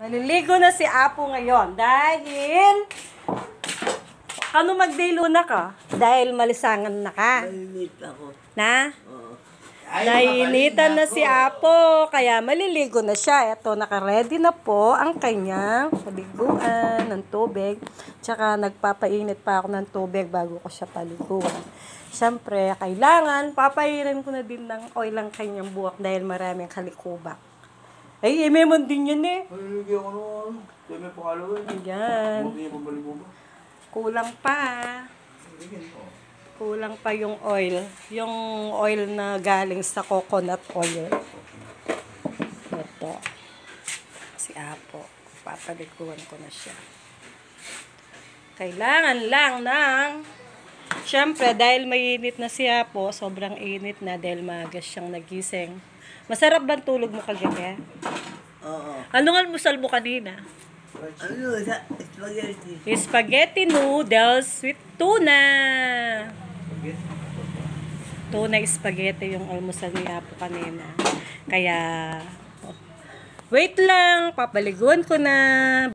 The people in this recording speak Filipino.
Naliligo na si Apo ngayon dahil magdaylo na ka? Dahil malisangan na ka. Malinit ako. Na? Oo. Nainitan na si Apo, kaya maliligo na siya. Ito, naka-ready na po ang kanyang paliguan ng tubig. Tsaka nagpapainit pa ako ng tubig bago ko siya paliguan. Siyempre, kailangan papainin ko na din ng oil ang kanyang buhok dahil maraming kalikubak. Ay, ememon din yun eh. Maliligo ako noon. Kaya may pakalawin. Ayan. Buti pa balik mo ba? Kulang pa. Kulang pa yung oil. Yung oil na galing sa coconut oil. Ito. Si Apo. Papaliguan ko na siya. Kailangan lang ng... Siyempre, dahil mainit na si Apo, sobrang init na dahil maaga siyang nagising. Masarap ba ang tulog mo kagabi? Oo. Anong almusal mo kanina? Ano? Spaghetti. Spaghetti noodles with tuna. Tuna spaghetti yung almusal ni Apo kanina. Kaya, wait lang, papaliguan ko na.